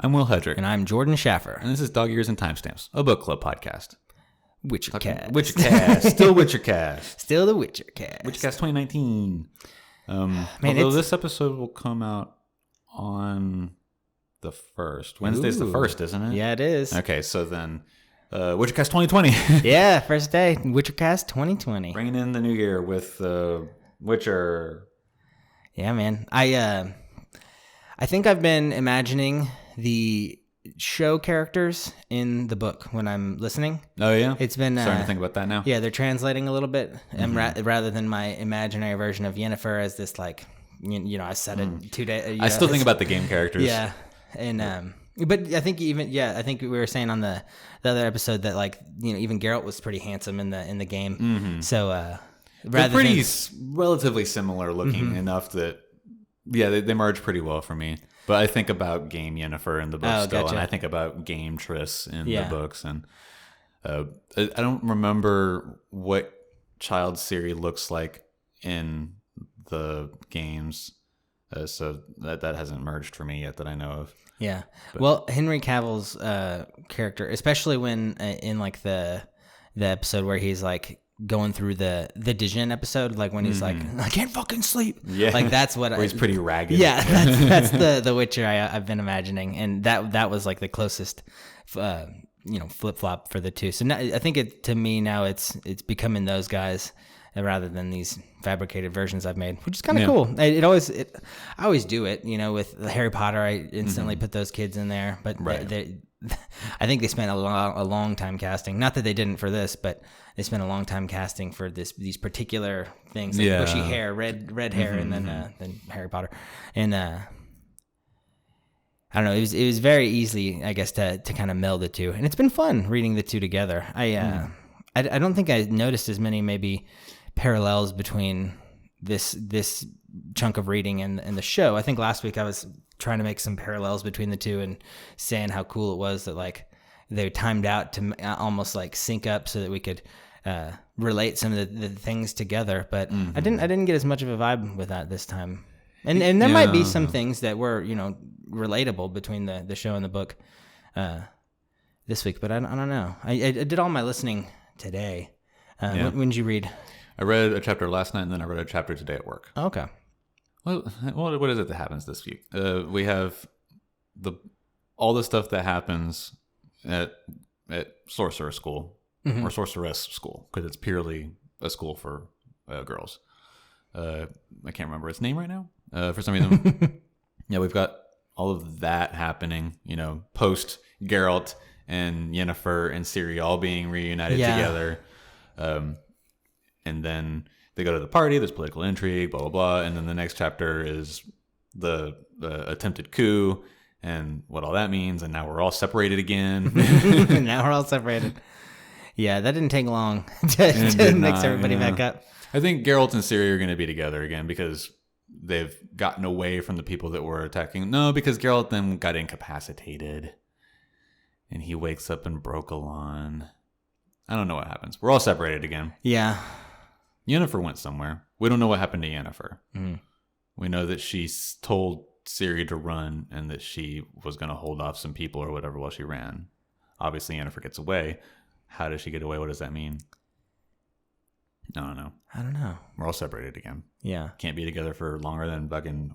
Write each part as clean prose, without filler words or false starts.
I'm Will Hedrick. And I'm Jordan Schaffer. And this is Dog Ears and Timestamps, a book club podcast. Witchercast. Witchercast. Still Witchercast. Still the Witchercast. Witchercast 2019. Man, although this episode will come out on the 1st. Wednesday's the 1st, isn't it? Yeah, it is. Okay, so then Witchercast 2020. Yeah, first day. Witchercast 2020. Bringing in the new year with Witcher. Yeah, man. I think I've been imagining the show characters in the book when I'm listening. Oh, yeah? It's been starting to think about that now. Yeah, they're translating a little bit, and rather than my imaginary version of Yennefer as this, like, I said it 2 days. I still think about the game characters. Yeah, and but I think I think we were saying on the other episode that, like, even Geralt was pretty handsome in the game. Mm-hmm. So they're pretty relatively similar looking enough that they merge pretty well for me. But I think about game Yennefer in the book still, gotcha. and I think about game Triss in the books, and I don't remember what Child Ciri looks like in the games, so that hasn't merged for me yet that I know of. Yeah, well, Henry Cavill's character, especially when in like the episode where he's like going through the Dijon episode, like when he's like, I can't fucking sleep. Yeah, like that's what. Where he's pretty ragged. Yeah, that's the Witcher I've been imagining, and that was like the closest, flip flop for the two. So now, I think to me now it's becoming those guys rather than these fabricated versions I've made, which is kind of cool. I always do it, with Harry Potter. I instantly put those kids in there, but I think they spent a long time casting. Not that they didn't for this, but they spent a long time casting for these particular things, like bushy hair, red hair, and then Harry Potter, and I don't know. It was very easy, I guess, to kind of meld the two, and it's been fun reading the two together. I don't think I noticed as many maybe parallels between this chunk of reading and the show. I think last week I was trying to make some parallels between the two and saying how cool it was that, like, they timed out to almost like sync up so that we could relate some of the things together. But I didn't get as much of a vibe with that this time. And there might be some things that were, relatable between the show and the book this week, but I don't know. I did all my listening today. When did you read? I read a chapter last night, and then I read a chapter today at work. Oh, okay. Well, what is it that happens this week? We have all the stuff that happens at sorcerer school or sorceress school, because it's purely a school for girls. I can't remember its name right now for some reason. Yeah, we've got all of that happening. Post Geralt and Yennefer and Ciri all being reunited together. And then they go to the party, there's political intrigue, blah, blah, blah. And then the next chapter is the attempted coup and what all that means. And now we're all separated again. Now we're all separated. Yeah, that didn't take long to mix everybody back up. I think Geralt and Ciri are going to be together again because they've gotten away from the people that were attacking. No, because Geralt then got incapacitated. And he wakes up in Brokilon. I don't know what happens. We're all separated again. Yeah. Yennefer went somewhere. We don't know what happened to Yennefer. We know that she told Ciri to run and that she was going to hold off some people or whatever while she ran. Obviously, Yennefer gets away. How does she get away? What does that mean? I don't know. We're all separated again. Yeah. Can't be together for longer than fucking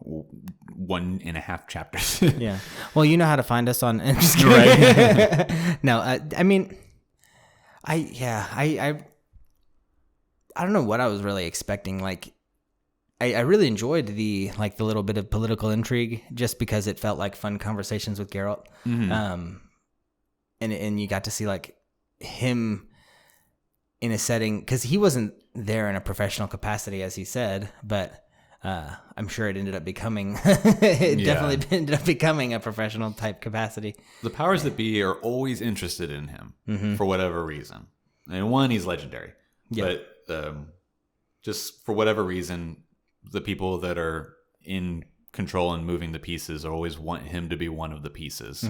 1.5 chapters. Yeah. Well, you know how to find us on... Right? No, I mean... I don't know what I was really expecting. Like, I really enjoyed the little bit of political intrigue just because it felt like fun conversations with Geralt. And you got to see, like, him in a setting, because he wasn't there in a professional capacity, as he said, but I'm sure it ended up becoming definitely ended up becoming a professional type capacity. The powers that be are always interested in him for whatever reason. And one, he's legendary, but just for whatever reason, the people that are in control and moving the pieces always want him to be one of the pieces.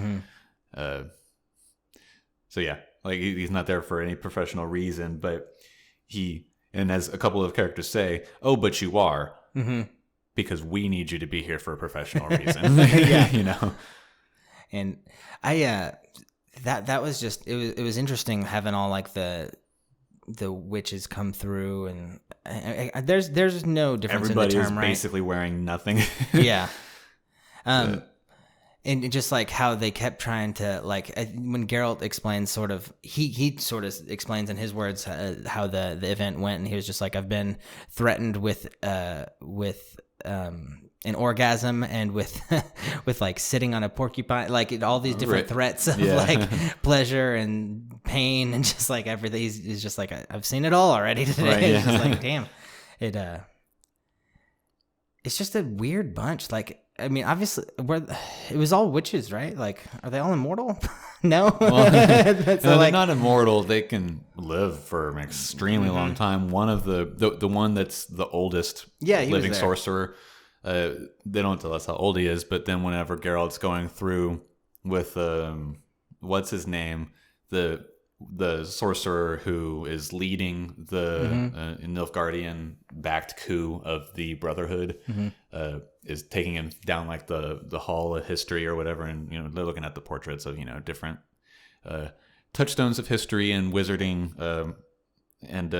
So yeah, like he's not there for any professional reason, but and as a couple of characters say, oh, but you are. Because we need you to be here for a professional reason. Yeah. And that was just it was interesting having all like the witches come through, and there's no difference Everybody in the term, is right? basically wearing nothing. Yeah. And just like how they kept trying to like when Geralt explains sort of he sort of explains in his words how the event went, and he was just like, I've been threatened with an orgasm and with with like sitting on a porcupine, like all these different threats of like pleasure and pain and just like everything. He's just like, I've seen it all already today. Right, yeah. It's just like, damn, it's just a weird bunch. Like, I mean, obviously, it was all witches, right? Like, are they all immortal? No. Well, no, they're not immortal. They can live for an extremely long time. One of the one that's the oldest living sorcerer, they don't tell us how old he is, but then whenever Geralt's going through with, what's his name? The sorcerer who is leading the Nilfgaardian backed coup of the Brotherhood, is taking him down like the hall of history or whatever, and they're looking at the portraits of different touchstones of history and wizarding, and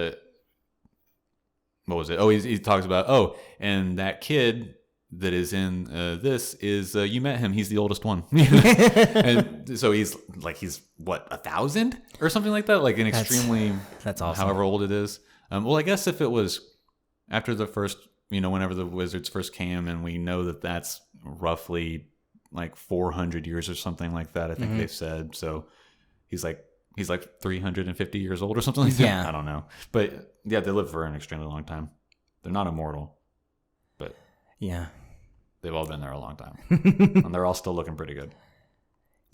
what was it? Oh, he talks about and that kid that is in this is you met him. He's the oldest one, and so he's what, 1,000 or something like that, like an extremely that's awesome. However old it is. Well, I guess if it was after the first, whenever the wizards first came, and we know that that's roughly like 400 years or something like that. I think they've said so. He's like 350 years old or something like that. Yeah, I don't know, but yeah, they live for an extremely long time. They're not immortal, but yeah. They've all been there a long time, and they're all still looking pretty good.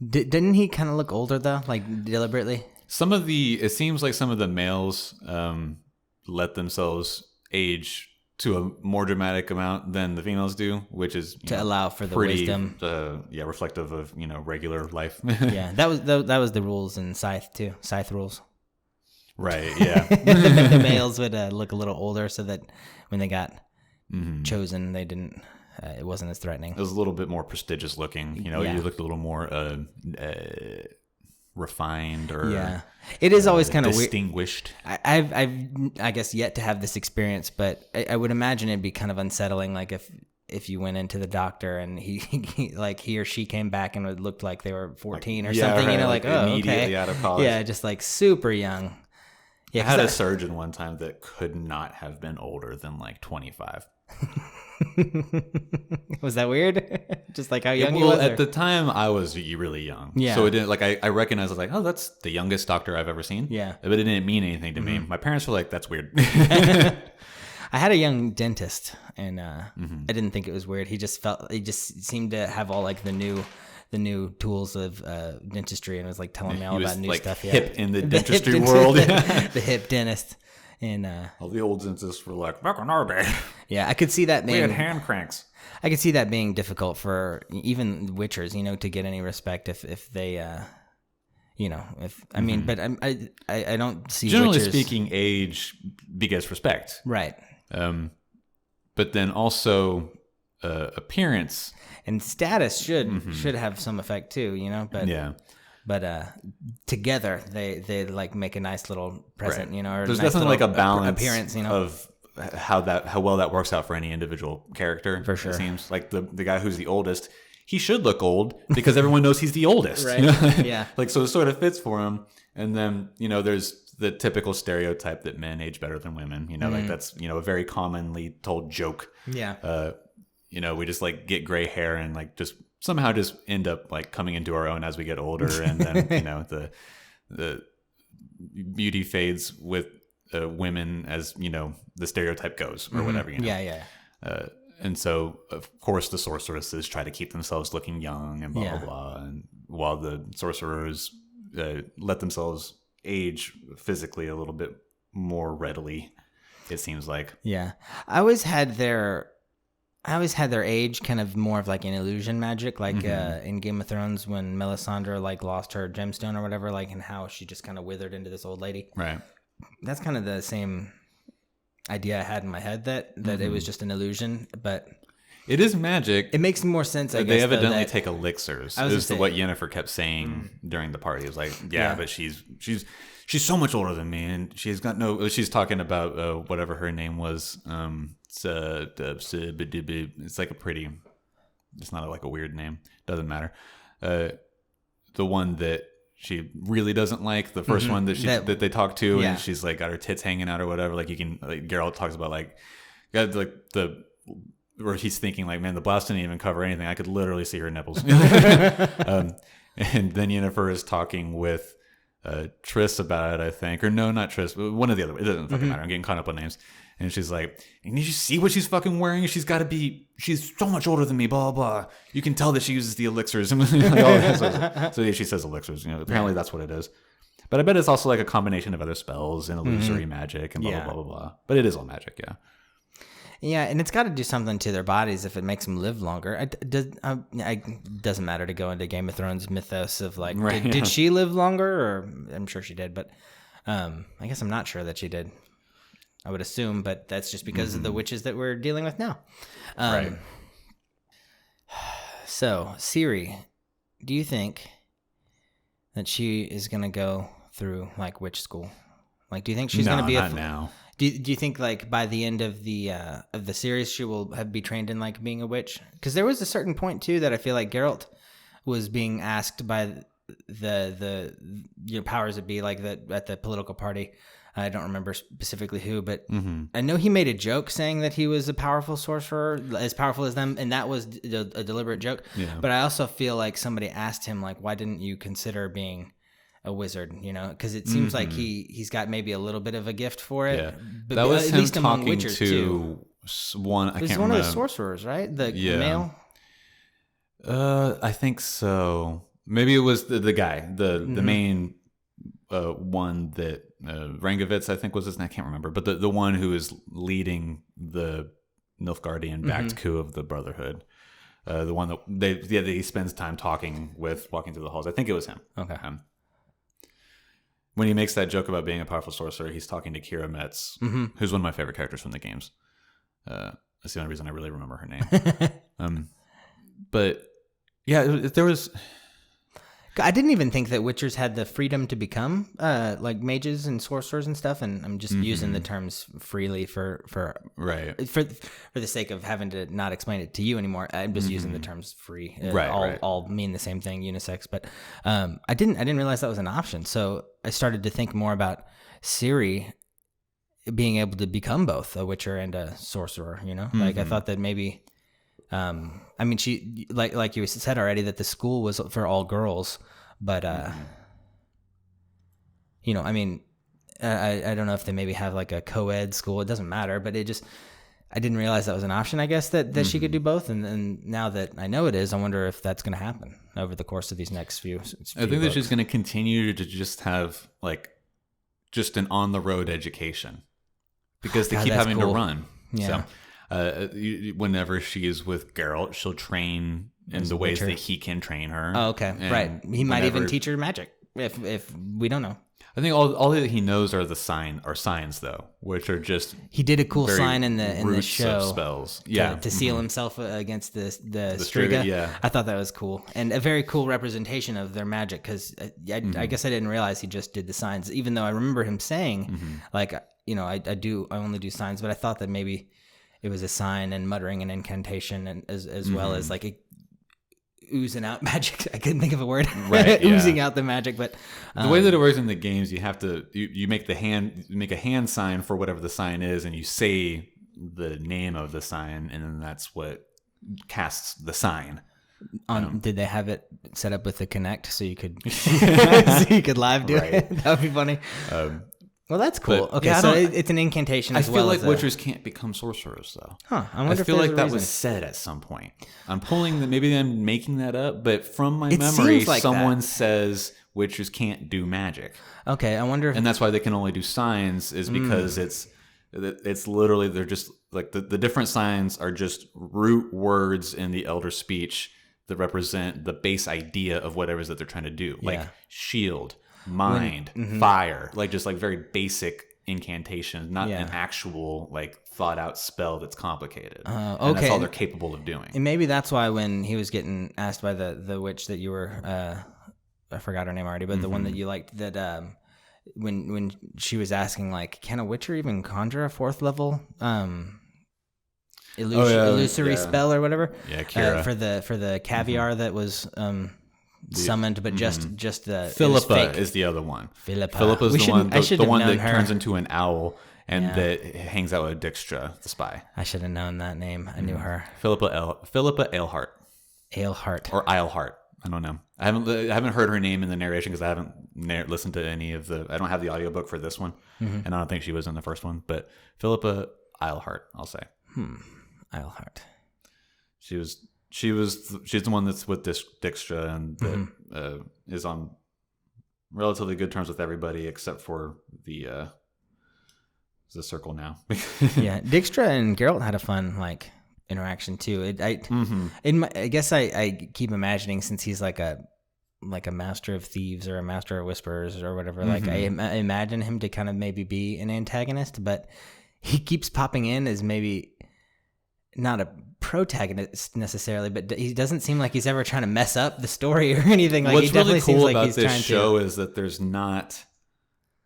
Didn't he kind of look older though, like deliberately? It seems like some of the males let themselves age to a more dramatic amount than the females do, which is to allow for the wisdom. Reflective of regular life. Yeah, that was the rules in Scythe too. Scythe rules. Right. Yeah. The males would look a little older, so that when they got chosen, they didn't. It wasn't as threatening. It was a little bit more prestigious looking. You looked a little more refined, or it is always kind of distinguished. I've I guess yet to have this experience, but I would imagine it'd be kind of unsettling. Like if you went into the doctor and he or she came back and it looked like they were 14 or something, right, like immediately out of college. just like super young. Yeah, I had a surgeon one time that could not have been older than like 25. Was that weird? Just like how young you was? At the time, I was really young. Yeah. So it didn't, like, I recognized, I was like, oh, that's the youngest doctor I've ever seen. Yeah. But it didn't mean anything to me. My parents were like, that's weird. I had a young dentist, and I didn't think it was weird. He just seemed to have all like the new tools of dentistry, and was like telling me all about new stuff. Hip in the dentistry world. The hip dentist. And all the old dentists were like, back in our day. Yeah, I could see that being. We had hand cranks. I could see that being difficult for even witchers, to get any respect if they, I mean, but I don't see. Generally witchers... speaking, age begets respect, right? But then also appearance and status should have some effect too, But yeah. But together they like make a nice little present, right. Or there's nice definitely like a balance appearance, of how well that works out for any individual character. For sure, it seems like the guy who's the oldest, he should look old because everyone knows he's the oldest, right? Yeah, like so it sort of fits for him. And then there's the typical stereotype that men age better than women. Like that's a very commonly told joke. Yeah, we just like get gray hair and like just somehow just end up like coming into our own as we get older, and then the beauty fades with women as the stereotype goes, or whatever. Yeah. And so of course the sorceresses try to keep themselves looking young and blah blah blah, and while the sorcerers let themselves age physically a little bit more readily, it seems like. Yeah, I always had their age kind of more of like an illusion magic, like in Game of Thrones when Melisandre like lost her gemstone or whatever, like, and how she just kind of withered into this old lady. Right. That's kind of the same idea I had in my head, that it was just an illusion, but It is magic. It makes more sense, I guess. They evidently take elixirs. Is what Yennefer kept saying during the party. It was like, but she's so much older than me, and she's got no. She's talking about whatever her name was. It's like a pretty. It's not like a weird name. Doesn't matter. The one that she really doesn't like, the first one that they talk to, and she's like got her tits hanging out or whatever. Like Geralt talks about like where he's thinking like, man, the blouse didn't even cover anything. I could literally see her nipples. And then Yennefer is talking with Triss about it, I think, or no, not Triss, but one of the other. It doesn't fucking matter. I'm getting caught up on names. And she's like, "Did you see what she's fucking wearing? She's so much older than me, blah, blah, blah. You can tell that she uses the elixirs." So yeah, she says elixirs. Apparently that's what it is. But I bet it's also like a combination of other spells and illusory magic and blah, blah, blah, blah, blah. But it is all magic, yeah. Yeah, and it's got to do something to their bodies if it makes them live longer. It doesn't matter to go into Game of Thrones mythos of like, did she live longer? Or I'm sure she did, but I guess I'm not sure that she did. I would assume, but that's just because of the witches that we're dealing with now. Right. So, Ciri, do you think that she is going to go through like witch school? Like, do you think she's going to be not now. Do you think like by the end of the series she will be trained in like being a witch? Because there was a certain point too that I feel like Geralt was being asked by the powers that be, like at the political party. I don't remember specifically who, but I know he made a joke saying that he was a powerful sorcerer, as powerful as them, and that was a deliberate joke. Yeah. But I also feel like somebody asked him like, why didn't you consider being a wizard, because it seems like he's got maybe a little bit of a gift for it. Yeah. But that was at him least among talking witchers to too. One. I can't remember. One of the sorcerers, right? The male. I think so. Maybe it was the guy, the main one that Rangovitz, I think was his name. I can't remember, but the one who is leading the Nilfgaardian backed coup of the Brotherhood. The one that he spends time talking with, walking through the halls. I think it was him. Okay. When he makes that joke about being a powerful sorcerer, he's talking to Kira Metz, who's one of my favorite characters from the games. That's the only reason I really remember her name. But yeah, there was. I didn't even think that witchers had the freedom to become like mages and sorcerers and stuff, and I'm just using the terms freely for the sake of having to not explain it to you anymore. I'm just using the terms free. All mean the same thing, unisex. But I didn't realize that was an option. So I started to think more about Ciri being able to become both a witcher and a sorcerer. Like I thought that maybe. I mean, she like you said already that the school was for all girls, but I mean, I don't know if they maybe have like a co-ed school. It doesn't matter, but I didn't realize that was an option. I guess that she could do both, and now that I know it is, I wonder if that's going to happen over the course of these next few. I think that she's going to continue to just have like just an on the road education because they keep having to run. Yeah. So, whenever she is with Geralt, she'll train in the ways that he can train her. Oh, okay, right. He might even teach her magic if we don't know. I think all that he knows are signs though, which are just he did a cool sign in the show of spells. To seal himself against the Striga. Yeah, I thought that was cool and a very cool representation of their magic because I guess I didn't realize he just did the signs, even though I remember him saying like I only do signs, but I thought that maybe it was a sign and muttering an incantation and as well as like oozing out magic. I couldn't think of a word. Right, oozing out the magic, but the way that it works in the games, you have to you make a hand sign for whatever the sign is, and you say the name of the sign, and then that's what casts the sign. Did they have it set up with the Kinect so you could live do it? That would be funny. Well, that's cool. But, okay, so it's an incantation as well. I feel like witchers can't become sorcerers, though. Huh. I feel like that was said at some point. I'm maybe I'm making that up, but from my memory, someone says witchers can't do magic. Okay, I wonder if... And that's why they can only do signs, is because it's literally, they're just, like, the different signs are just root words in the elder speech that represent the base idea of whatever it is that they're trying to do. Like, shield... mind, fire, like just like very basic incantations, not an actual like thought out spell that's complicated. Okay. And that's all they're capable of doing. And maybe that's why when he was getting asked by the witch that you were, I forgot her name already, but the one that you liked, that when she was asking like, can a witcher even conjure a 4th level illusory spell or whatever? Yeah, Kira. For the caviar that was summoned, but just the Philippa is the other one. Philippa is the one that turns into an owl and that hangs out with Dijkstra, the spy. I should have known that name. I knew her. Philippa Eilhart. Or Eilhart. I don't know. I haven't heard her name in the narration because I haven't listened to any of the. I don't have the audiobook for this one, and I don't think she was in the first one. But Philippa Eilhart, I'll say. Eilhart. She's the one that's with Dijkstra and that is on relatively good terms with everybody except for the circle now. Yeah, Dijkstra and Geralt had a fun like interaction too. I guess I keep imagining, since he's like a master of thieves or a master of whisperers or whatever. Like I imagine him to kind of maybe be an antagonist, but he keeps popping in as maybe not a protagonist necessarily, but he doesn't seem like he's ever trying to mess up the story or anything. Like, what's he definitely really cool seems like about he's this show is that there's not,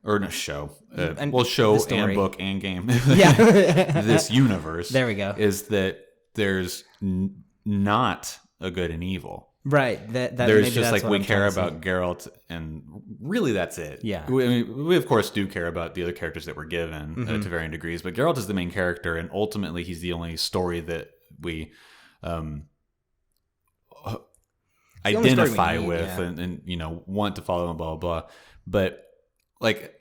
or no show, show and book and game. Yeah, this universe. There we go. Is that there's not a good and evil. Right. There's just like we care about Geralt, and really that's it. Yeah. We of course do care about the other characters that we're given to varying degrees, but Geralt is the main character, and ultimately he's the only story that we identify with and want to follow and blah blah blah. But like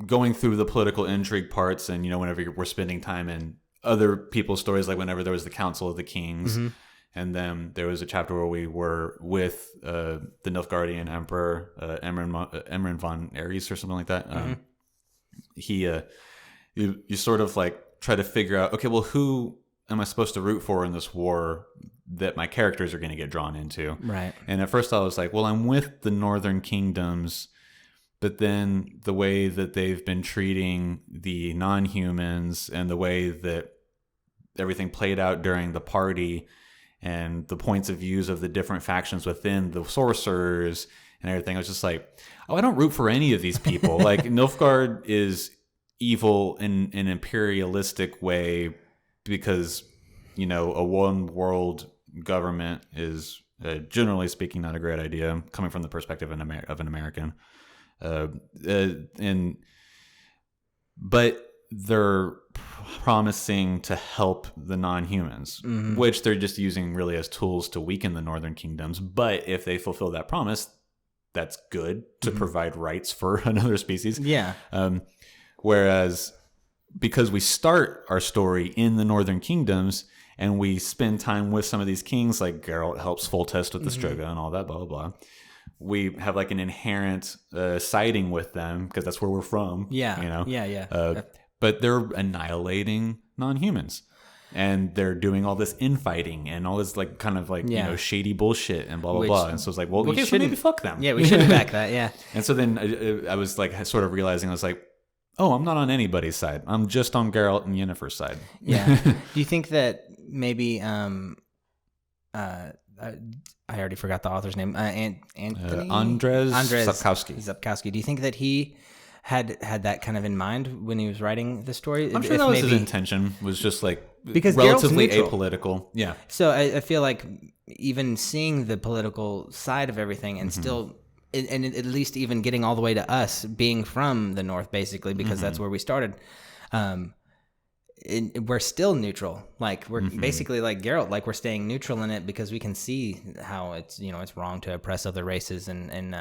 going through the political intrigue parts, and whenever we're spending time in other people's stories, like whenever there was the Council of the Kings. And then there was a chapter where we were with the Nilfgaardian Emperor, Emran von Ares or something like that. You sort of like try to figure out, okay, well, who am I supposed to root for in this war that my characters are going to get drawn into? Right. And at first I was like, well, I'm with the Northern Kingdoms, but then the way that they've been treating the non-humans and the way that everything played out during the party and the points of views of the different factions within the sorcerers and everything, I was just like, oh, I don't root for any of these people. Like, Nilfgaard is evil in an imperialistic way because, a one world government is, generally speaking, not a great idea, coming from the perspective of an American. But they're promising to help the non-humans, which they're just using really as tools to weaken the Northern Kingdoms. But if they fulfill that promise, that's good to provide rights for another species. Yeah. Whereas because we start our story in the Northern Kingdoms and we spend time with some of these kings, like Geralt helps Foltest with the Striga and all that, blah, blah, blah. We have like an inherent siding with them because that's where we're from. Yeah. Yeah. But they're annihilating non-humans, and they're doing all this infighting and all this like kind of like shady bullshit and blah blah blah. And so it's like, well, okay, so maybe fuck them. Yeah, we shouldn't back that. Yeah. And so then I was like sort of realizing, I was like, oh, I'm not on anybody's side. I'm just on Geralt and Yennefer's side. Yeah. Do you think that maybe I already forgot the author's name. Anthony Andrzej Sapkowski. Do you think that he had that kind of in mind when he was writing the story? I'm sure that was his intention, was just like because relatively apolitical. Yeah. So I feel like even seeing the political side of everything and still, and at least even getting all the way to us being from the North, basically, because that's where we started. We're still neutral. Like we're basically like Geralt, like we're staying neutral in it because we can see how it's, it's wrong to oppress other races and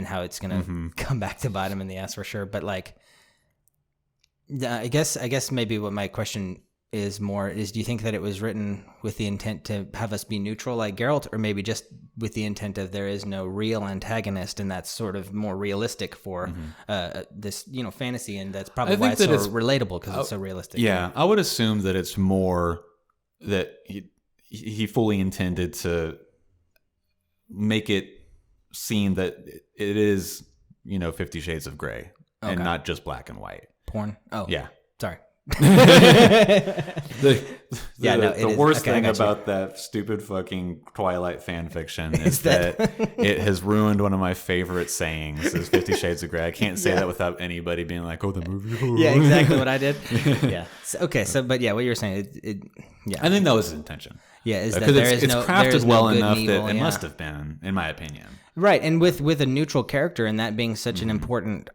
how it's going to come back to bite him in the ass for sure. But like, I guess maybe what my question is more is, do you think that it was written with the intent to have us be neutral like Geralt, or maybe just with the intent of there is no real antagonist and that's sort of more realistic for this, fantasy, and that's probably why it's so relatable because it's so realistic. Yeah, I would assume that it's more that he fully intended to make it seem that it is, 50 Shades of Grey and not just black and white. porn. Oh, Yeah. sorry. The worst thing about that stupid fucking Twilight fan fiction is that it has ruined one of my favorite sayings, is 50 Shades of Grey. I can't say that without anybody being like, oh, the movie. Yeah, exactly what I did. Yeah. But yeah, what you were saying, I think that was his intention. Yeah, is that it's crafted well enough that it must have been, in my opinion. Right, and with a neutral character and that being such an important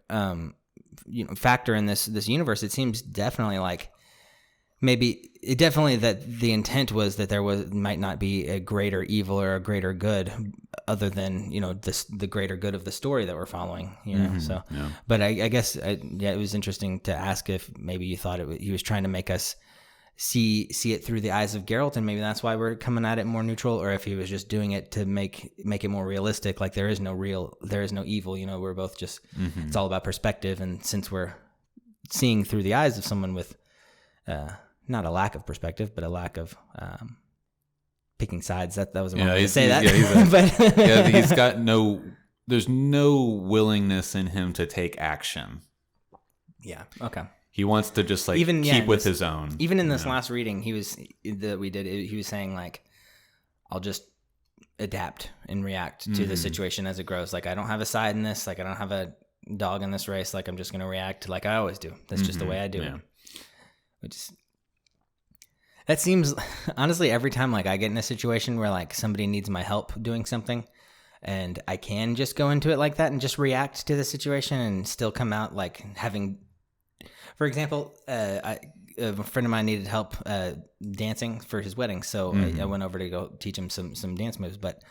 factor in this universe, it seems definitely like that the intent was that there might not be a greater evil or a greater good other than the greater good of the story that we're following. But I guess it was interesting to ask if maybe you thought he was trying to make us see it through the eyes of Geralt, and maybe that's why we're coming at it more neutral, or if he was just doing it to make it more realistic, like there is no evil, we're both just it's all about perspective, and since we're seeing through the eyes of someone with not a lack of perspective but a lack of picking sides, that was the wrong way to say that. He's got there's no willingness in him to take action. He wants to just keep with his own. Even in this last reading, he was saying like, I'll just adapt and react to the situation as it grows. Like I don't have a side in this. Like I don't have a dog in this race. Like I'm just going to react like I always do. That's just the way I do it. That seems, honestly, every time like I get in a situation where like somebody needs my help doing something, and I can just go into it like that and just react to the situation and still come out like having. For example, a friend of mine needed help dancing for his wedding, so I went over to go teach him some dance moves. But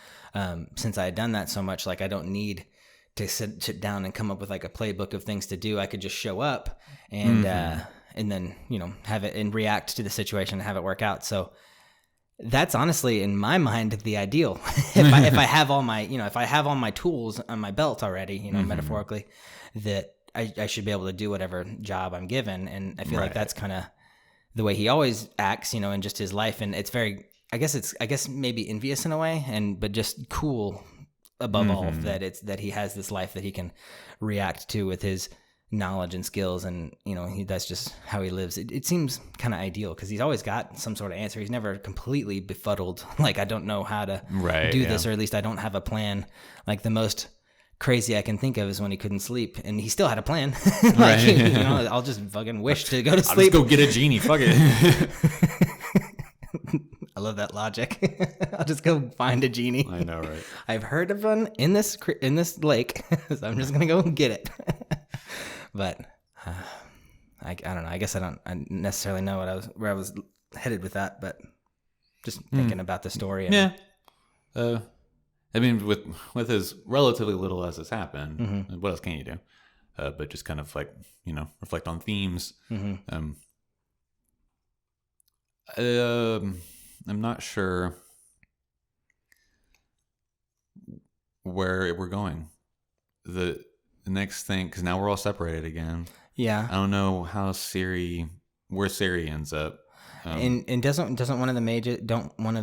since I had done that so much, like I don't need to sit down and come up with like a playbook of things to do. I could just show up and then have it and react to the situation and have it work out. So that's honestly in my mind the ideal. if I have all my tools on my belt already, metaphorically, that I should be able to do whatever job I'm given. And I feel like that's kind of the way he always acts, in just his life. And it's very, I guess maybe envious in a way, but just cool above all that he has this life that he can react to with his knowledge and skills. And, that's just how he lives. It seems kind of ideal because he's always got some sort of answer. He's never completely befuddled. Like, I don't know how to do this, or at least I don't have a plan. Like the most crazy I can think of is when he couldn't sleep and he still had a plan. I'll just fucking wish to go to sleep. I'll just go get a genie. Fuck it. I love that logic. I'll just go find a genie. I know, right? I've heard of one in this lake, so I'm just gonna go get it. But I don't know. I guess I necessarily know where I was headed with that, but just thinking about the story. And, I mean, with as relatively little as has happened, what else can you do? But just kind of like, reflect on themes. I'm not sure where we're going. The next thing, because now we're all separated again. Yeah. I don't know where Ciri ends up. And doesn't one of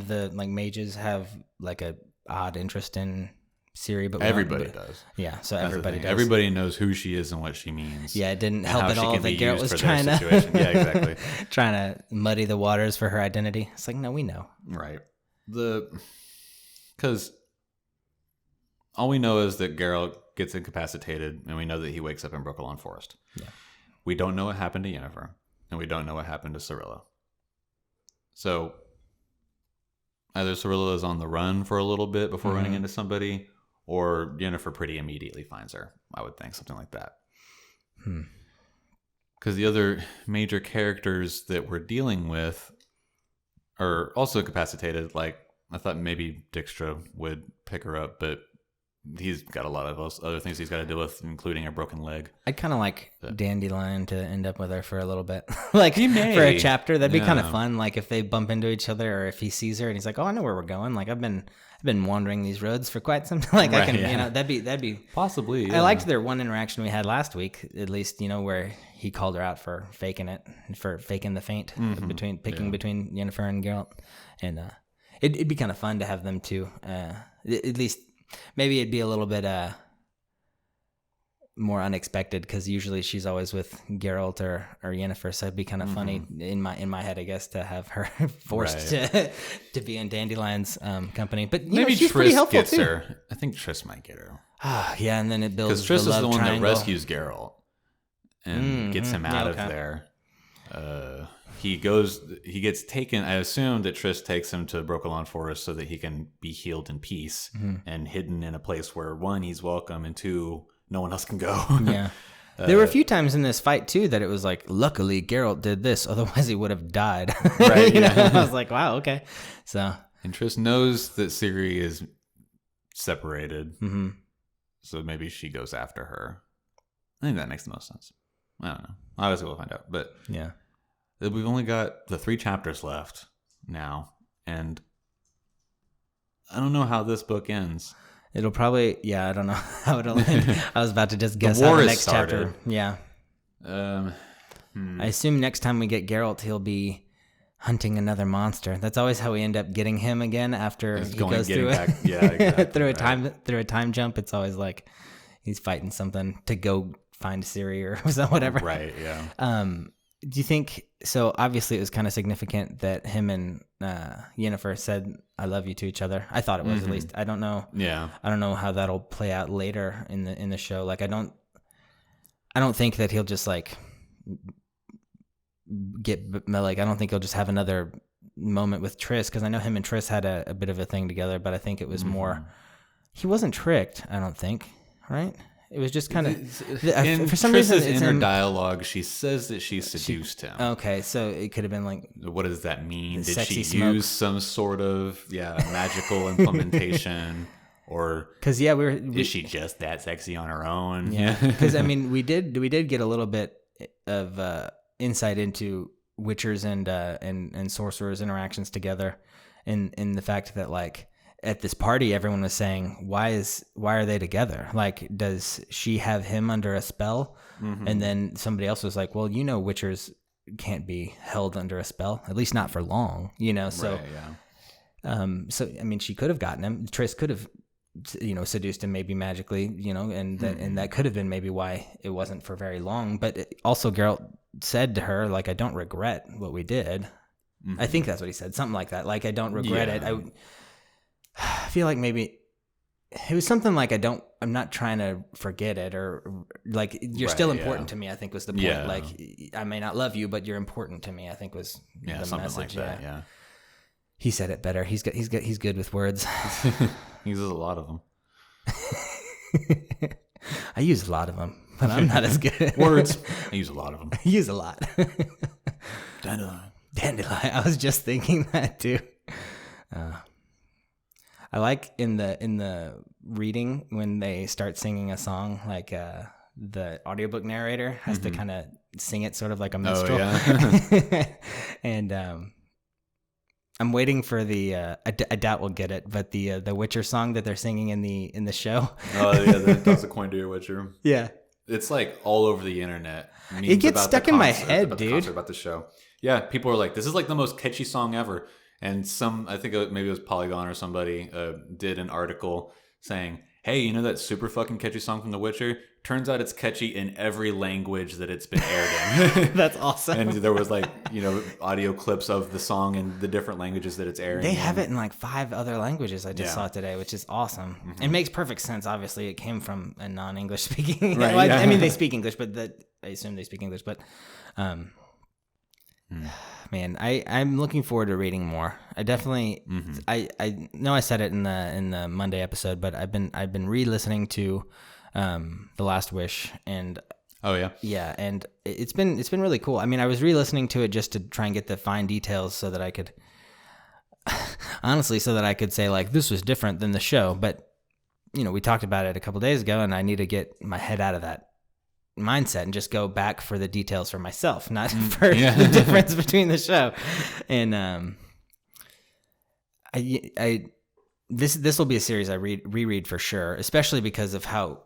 the mages have like a odd interest in Ciri? But everybody does. Yeah, so everybody does. Everybody knows who she is and what she means. Yeah, it didn't help at all that Geralt was trying exactly. trying to muddy the waters for her identity. It's like, no, we know. Right. Because all we know is that Geralt gets incapacitated, and we know that he wakes up in Brooklyn Forest. Yeah. We don't know what happened to Yennefer, and we don't know what happened to Cirilla. So either Cirilla is on the run for a little bit before running into somebody, or Yennefer pretty immediately finds her. I would think something like that. Because the other major characters that we're dealing with are also incapacitated. Like, I thought maybe Dijkstra would pick her up, but he's got a lot of other things he's got to deal with, including a broken leg. I'd kind of like Dandelion to end up with her for a little bit. Like, for a chapter. That'd be kind of fun. Like, if they bump into each other, or if he sees her and he's like, oh, I know where we're going. Like, I've been wandering these roads for quite some time. Like, I can, that'd be possibly. Yeah. I liked their one interaction we had last week, at least, where he called her out for faking the feint between Yennefer and Geralt. And it'd be kind of fun to have them two, at least. Maybe it'd be a little bit more unexpected, because usually she's always with Geralt or Yennefer, so it'd be kind of funny in my head, I guess, to have her forced to be in Dandelion's company. But maybe she's pretty helpful gets too. her. I think Triss might get her. Yeah, and then it builds because Triss the is the one triangle. that rescues Geralt and gets him out of there. He gets taken. I assume that Triss takes him to Brokilon Forest so that he can be healed in peace and hidden in a place where, one, he's welcome, and two, no one else can go. Yeah. There were a few times in this fight too that it was like, luckily Geralt did this, otherwise he would have died. Right. I was like, wow, okay. So, and Triss knows that Ciri is separated, so maybe she goes after her. I think that makes the most sense. I don't know. Obviously, we'll find out. But yeah, we've only got the 3 chapters left now, and I don't know how this book ends. it'll probably, I don't know how it'll end. I was about to just guess war how the has next started. chapter. Yeah. I assume next time we get Geralt, he'll be hunting another monster. That's always how we end up getting him again after he goes through exactly, through a time jump. It's always like he's fighting something to go find Ciri or whatever. Right. Yeah. Do you think so? Obviously, it was kind of significant that him and Yennefer said "I love you" to each other. I thought it was, at least. I don't know. Yeah. I don't know how that'll play out later in the show. Like, I don't think that he'll just like I don't think he'll just have another moment with Triss, because I know him and Triss had a bit of a thing together, but I think it was more. He wasn't tricked, I don't think. Right. It was just kind of for some reason in her dialogue, she says that she seduced him. Okay, so it could have been like, what does that mean? Did she smoke. use some sort of magical implementation, or because is she just that sexy on her own? Yeah, because I mean, we did get a little bit of insight into Witchers and sorcerers' interactions together, in the fact that, like, at this party, everyone was saying, why are they together? Like, does she have him under a spell? And then somebody else was like, well, Witchers can't be held under a spell, at least not for long, so, right, so, I mean, she could have gotten him. Triss could have, seduced him maybe magically, and that could have been maybe why it wasn't for very long. But also Geralt said to her, like, I don't regret what we did. I think that's what he said. Something like that. Like, I don't regret it. I feel like maybe it was something like, I'm not trying to forget it, or like, you're still important to me, I think was the point. Yeah. Like, I may not love you, but you're important to me, I think was the message. Like that, yeah. He said it better. He's good with words. He uses a lot of them. I use a lot of them, but I'm not as good. Words. I use a lot of them. I use a lot. Dandelion. I was just thinking that too. I like in the reading when they start singing a song, like the audiobook narrator has to kind of sing it sort of like a minstrel. Oh, yeah. And I'm waiting for the I doubt we'll get it, but the Witcher song that they're singing in the show. Oh yeah, that's the coin to your Witcher. Yeah, it's like all over the internet. It gets stuck in my head, dude. About the show. Yeah, people are like, this is like the most catchy song ever. And I think maybe it was Polygon or somebody did an article saying, hey, that super fucking catchy song from The Witcher? Turns out it's catchy in every language that it's been aired in. That's awesome. And there was like, audio clips of the song in the different languages that it's airing. They have it in like 5 other languages I just saw today, which is awesome. It makes perfect sense. Obviously, it came from a non-English speaking. Right, well, I mean, they speak English, but I assume they speak English. But man, I'm looking forward to reading more. I definitely, I know I said it in the Monday episode, but I've been re-listening to The Last Wish, and yeah, and it's been really cool. I mean, I was re-listening to it just to try and get the fine details so that I could honestly, say, like, this was different than the show. But we talked about it a couple days ago, and I need to get my head out of that mindset and just go back for the details for myself, not for the difference between the show. And this will be a series I reread for sure, especially because of how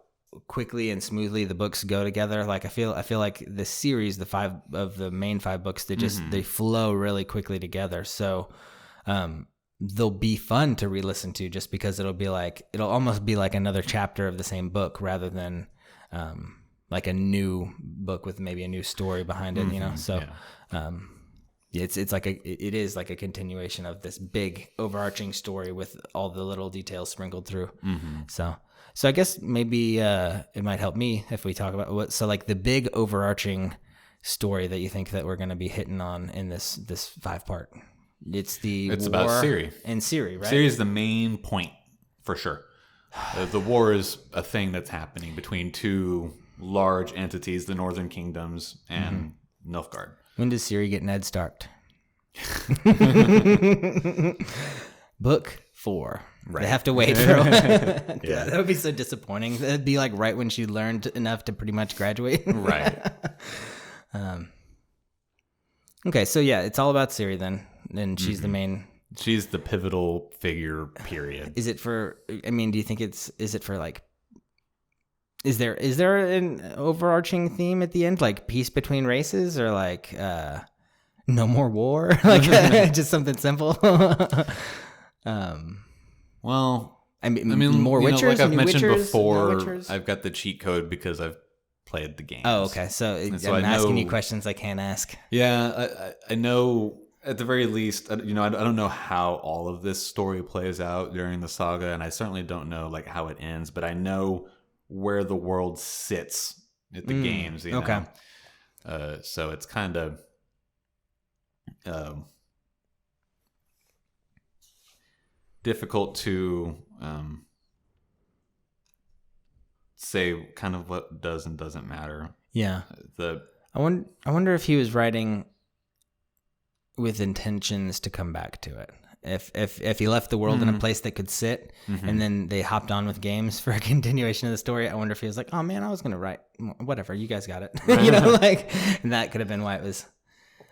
quickly and smoothly the books go together. Like, I feel like this series, the 5 of the main 5 books, they flow really quickly together. So they'll be fun to re-listen to, just because it'll almost be like another chapter of the same book, rather than like a new book with maybe a new story behind it, you know? So, it's like it is like a continuation of this big overarching story with all the little details sprinkled through. So I guess maybe it might help me if we talk about so like the big overarching story that you think that we're going to be hitting on in this 5-part. It's about Ciri. And Ciri, right? Ciri is the main point for sure. The war is a thing that's happening between two large entities, the Northern Kingdoms and Nilfgaard. When does Ciri get Ned Starked? Book 4. Right. They have to wait for a while. Yeah, that would be so disappointing. That'd be like right when she learned enough to pretty much graduate. Right. Okay, so yeah, it's all about Ciri then, and she's the main. She's the pivotal figure. Period. Is it for? I mean, do you think is it for like? Is there an overarching theme at the end, like peace between races, or like no more war, like just something simple? Well, I mean, more Witchers, like I've mentioned Witchers, before, I've got the cheat code because I've played the game. Oh, okay. So I'm asking you questions I can't ask. Yeah, I know. At the very least, I don't know how all of this story plays out during the saga, and I certainly don't know like how it ends. But I know where the world sits at the games. You know? Okay. So it's kind of difficult to say kind of what does and doesn't matter. Yeah. I wonder if he was writing with intentions to come back to it. If he left the world in a place that could sit, and then they hopped on with games for a continuation of the story, I wonder if he was like, "Oh man, I was gonna write whatever. You guys got it." You know, like, and that could have been why it was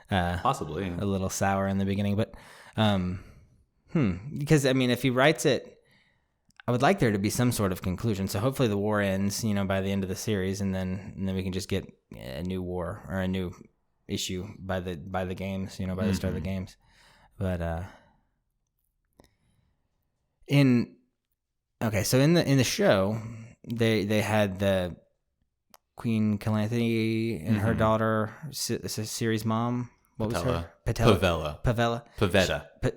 possibly a little sour in the beginning. But because I mean, if he writes it, I would like there to be some sort of conclusion. So hopefully the war ends, by the end of the series, and then we can just get a new war or a new issue by the games, by the start of the games. But so in the show, they had the Queen Calanthe and her daughter, Ciri's mom. What was her? Pavetta.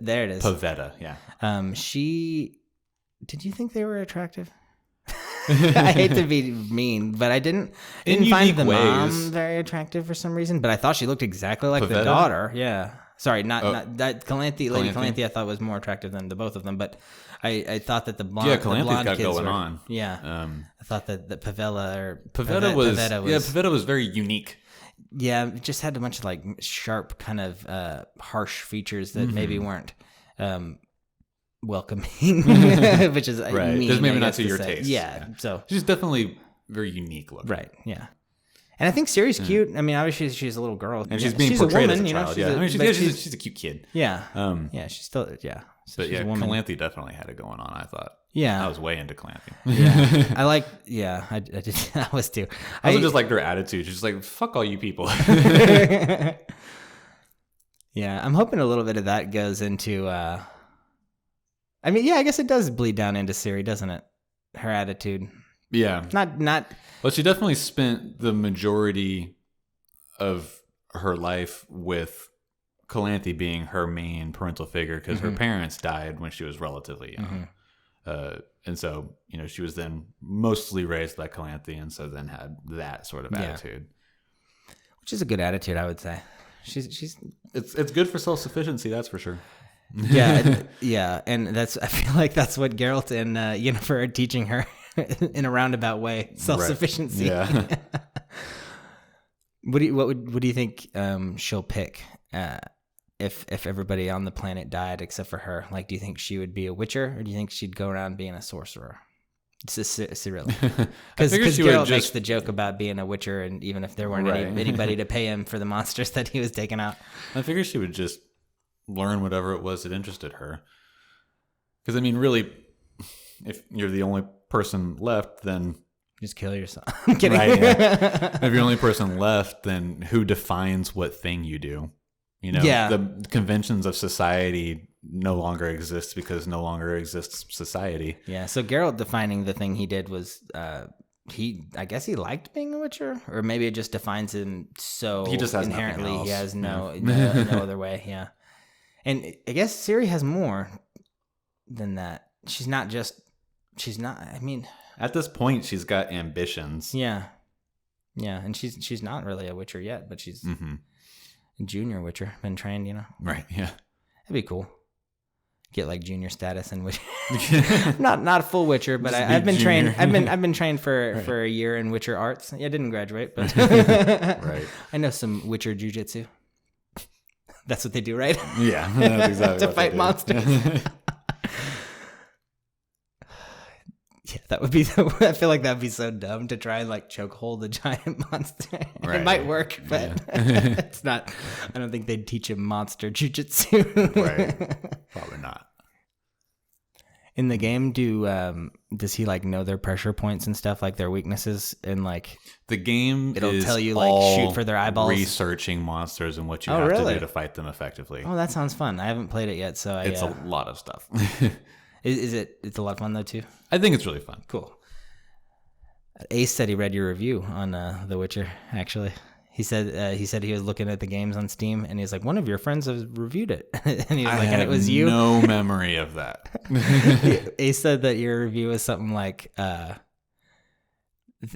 There it is. Pavetta, yeah. Did you think they were attractive? I hate to be mean, but I didn't find the mom very attractive for some reason. But I thought she looked exactly like the daughter. Yeah. Sorry, not that Calanthe. Lady Calanthe, I thought was more attractive than the both of them. But I thought that the blonde, Calanthe's got kids going on. Yeah. I thought that the Pavetta was very unique. Yeah, it just had a bunch of like sharp, kind of harsh features that maybe weren't welcoming, which is right. Mean, just maybe not to your taste. Yeah, so she's definitely very unique looking. Right. Yeah, and I think Ciri's cute. I mean, obviously she's a little girl, and she's being portrayed as a child. She's a cute kid. Yeah. She's still So but yeah, Calanthe definitely had it going on. I thought. Yeah, I was way into Calanthe. Yeah, I did. I was too. I also just liked her attitude. She's just like, "Fuck all you people." Yeah, I'm hoping a little bit of that goes into. I mean, yeah, I guess it does bleed down into Ciri, doesn't it? Her attitude. Yeah. Not. Well, she definitely spent the majority of her life with Calanthe being her main parental figure because her parents died when she was relatively young. And so, she was then mostly raised by Calanthe and so then had that sort of attitude. Which is a good attitude, I would say. It's good for self-sufficiency, that's for sure. Yeah, and I feel like that's what Geralt and Yennefer are teaching her in a roundabout way, self-sufficiency. Right. Yeah. What do you think she'll pick if everybody on the planet died except for her? Like, do you think she would be a witcher, or do you think she'd go around being a sorcerer? It's Cyril. Because Geralt makes the joke about being a witcher, and even if there weren't anybody to pay him for the monsters that he was taking out. I figure she would just learn whatever it was that interested her. Because, I mean, really, if you're the only person left, then... Just kill yourself. I'm kidding. Right, yeah. If you're the only person left, then who defines what thing you do? The conventions of society no longer exist because no longer exists society. Yeah, so Geralt defining the thing he did was I guess he liked being a Witcher, or maybe it just defines him so he just has inherently. He has no other way. Yeah, and I guess Ciri has more than that. She's not. I mean, at this point, she's got ambitions. Yeah, and she's not really a Witcher yet, but she's a junior Witcher, been trained. Right? Yeah, that'd be cool. Get like junior status in Witcher. not a full Witcher, but I've been trained. I've been trained for a year in Witcher arts. Yeah, I didn't graduate, but right. I know some Witcher jujitsu. That's what they do, right? Yeah, that's exactly to fight monsters. Yeah, that would be. I feel like that'd be so dumb to try and like chokehold a giant monster. Right. It might work, but it's not. I don't think they'd teach him monster jujitsu. Right. Probably not. In the game, does he like know their pressure points and stuff, like their weaknesses, and like the game? It'll tell you like shoot for their eyeballs. Researching monsters and what you have to do to fight them effectively. Oh, that sounds fun. I haven't played it yet, so it's a lot of stuff. Is it? It's a lot of fun though too. I think it's really fun. Cool. Ace said he read your review on The Witcher. Actually, he said he was looking at the games on Steam, and he was like, "One of your friends has reviewed it," and he was like, "And it was you." No memory of that. Ace said that your review was something like,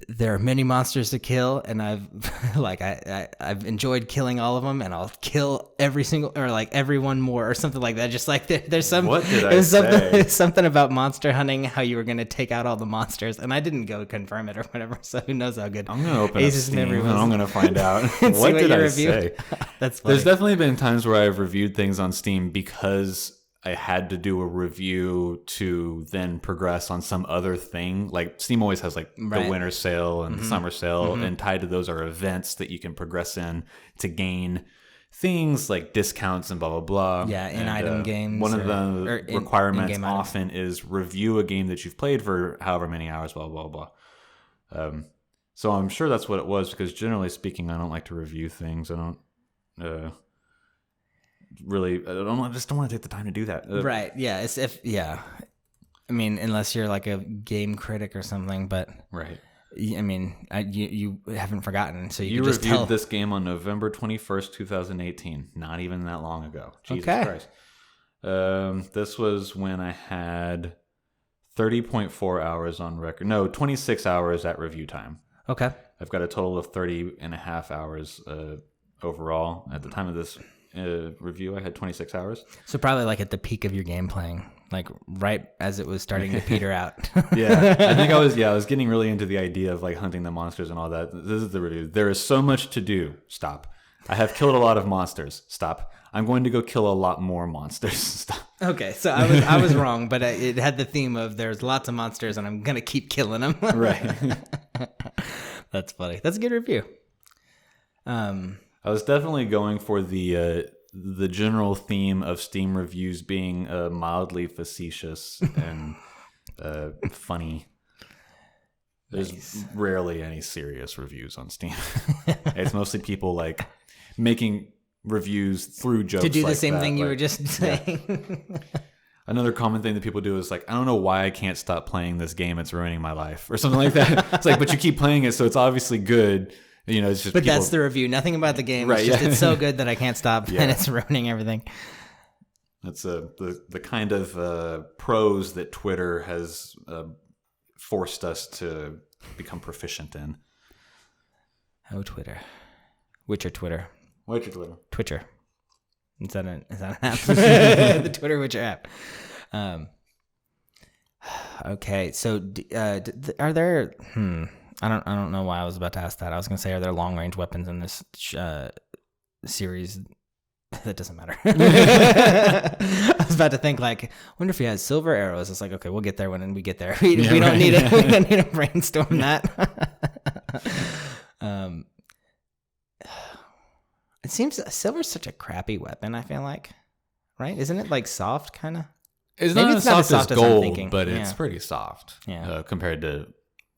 there are many monsters to kill, and I've I've enjoyed killing all of them, and I'll kill everyone more, or something like that. Just like there's some. What did I say? Something about monster hunting, how you were going to take out all the monsters, and I didn't go confirm it or whatever. So who knows how good? I'm going to open Ace's up Steam, and I'm going to find out. What did I say? That's funny. There's definitely been times where I've reviewed things on Steam because I had to do a review to then progress on some other thing. Like Steam always has like the winter sale and the summer sale, and tied to those are events that you can progress in to gain things like discounts and blah, blah, blah. Yeah, in-item games. One of the requirements often is review a game that you've played for however many hours, blah, blah, blah. So I'm sure that's what it was, because generally speaking, I don't like to review things. I don't... I just don't want to take the time to do that. Right. Yeah. I mean, unless you're like a game critic or something, but right. I mean, you haven't forgotten, so you just reviewed this game on November 21st, 2018. Not even that long ago. Jesus Christ. This was when I had 30.4 hours on record. No, 26 hours at review time. Okay. I've got a total of 30 and a half hours overall. At the time of this review, I had 26 hours. So probably like at the peak of your game playing, like right as it was starting to peter out. Yeah, I think I was getting really into the idea of like hunting the monsters and all that. This is the review. There is so much to do. Stop. I have killed a lot of monsters. Stop. I'm going to go kill a lot more monsters. Stop. Okay, so I was wrong, but it had the theme of there's lots of monsters and I'm going to keep killing them. Right. That's funny. That's a good review. I was definitely going for the general theme of Steam reviews being mildly facetious and funny. There's rarely any serious reviews on Steam. It's mostly people like making reviews through jokes. To do the like same that. thing you were just saying. Yeah. Another common thing that people do is like, I don't know why I can't stop playing this game. It's ruining my life, or something like that. It's like, but you keep playing it, so it's obviously good. You know, it's just. But that's the review. Nothing about the game. Right, it's just it's so good that I can't stop, and it's ruining everything. That's the kind of prose that Twitter has forced us to become proficient in. Oh, Twitter. Witcher Twitter. Witcher Twitter. Twitcher. Is that an app? The Twitter Witcher app. Okay, so are there? I don't know why I was about to ask that. I was going to say, are there long range weapons in this series? That doesn't matter. I was about to think like, I wonder if he has silver arrows. It's like, okay, we'll get there when we get there. We don't need it. We don't need to brainstorm that. It seems silver's such a crappy weapon. I feel like, right? Isn't it like soft kind of? It's not as soft as gold, but it's pretty soft compared to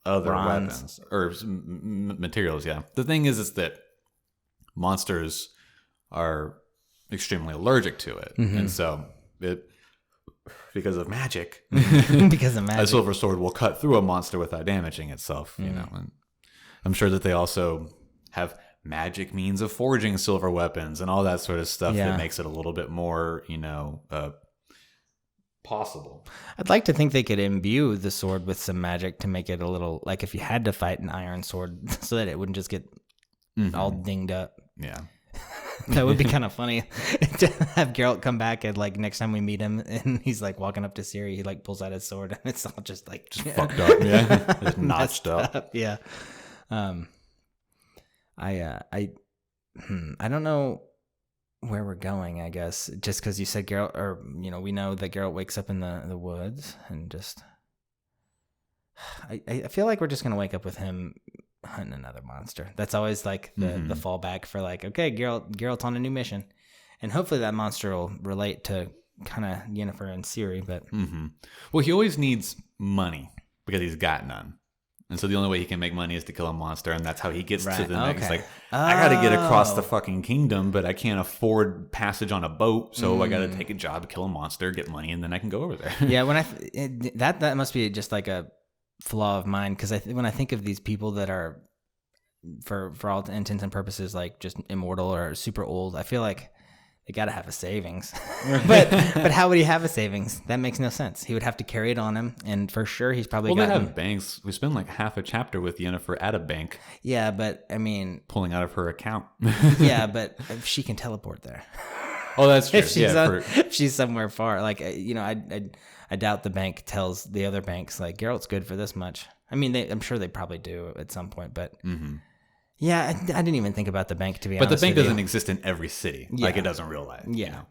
other weapons or materials. Yeah. The thing is that monsters are extremely allergic to it, and so because of magic. Because of magic. A silver sword will cut through a monster without damaging itself, you know. And I'm sure that they also have magic means of forging silver weapons and all that sort of stuff that makes it a little bit more, you know, possible. I'd like to think they could imbue the sword with some magic to make it a little, like if you had to fight an iron sword so that it wouldn't just get all dinged up. Yeah. That would be kind of funny to have Geralt come back and like next time we meet him and he's like walking up to Ciri, he like pulls out his sword and it's all just like fucked up. Yeah. Just notched up. Yeah. I don't know where we're going, I guess, just because you said Geralt, or, you know, we know that Geralt wakes up in the woods and just, I feel like we're just going to wake up with him hunting another monster. That's always like the fallback for like, okay, Geralt's on a new mission. And hopefully that monster will relate to kind of Yennefer and Ciri, but. Well, he always needs money because he's got none. And so the only way he can make money is to kill a monster, and that's how he gets to the next. Like, I got to get across the fucking kingdom, but I can't afford passage on a boat, so I got to take a job, kill a monster, get money, and then I can go over there. Yeah, that must be just like a flaw of mine, because when I think of these people that are, for all intents and purposes, like just immortal or super old, I feel like they got to have a savings. but how would he have a savings? That makes no sense. He would have to carry it on him, and for sure he's probably they have banks. We spend like half a chapter with Yennefer at a bank. Yeah, but I mean, pulling out of her account. Yeah, but she can teleport there. Oh, that's true. If she's somewhere far, like, you know, I doubt the bank tells the other banks like Geralt's good for this much. I mean, I'm sure they probably do at some point, but. Yeah, I didn't even think about the bank, to be honest. But the bank doesn't exist in every city, like it does in real life. Yeah. You know?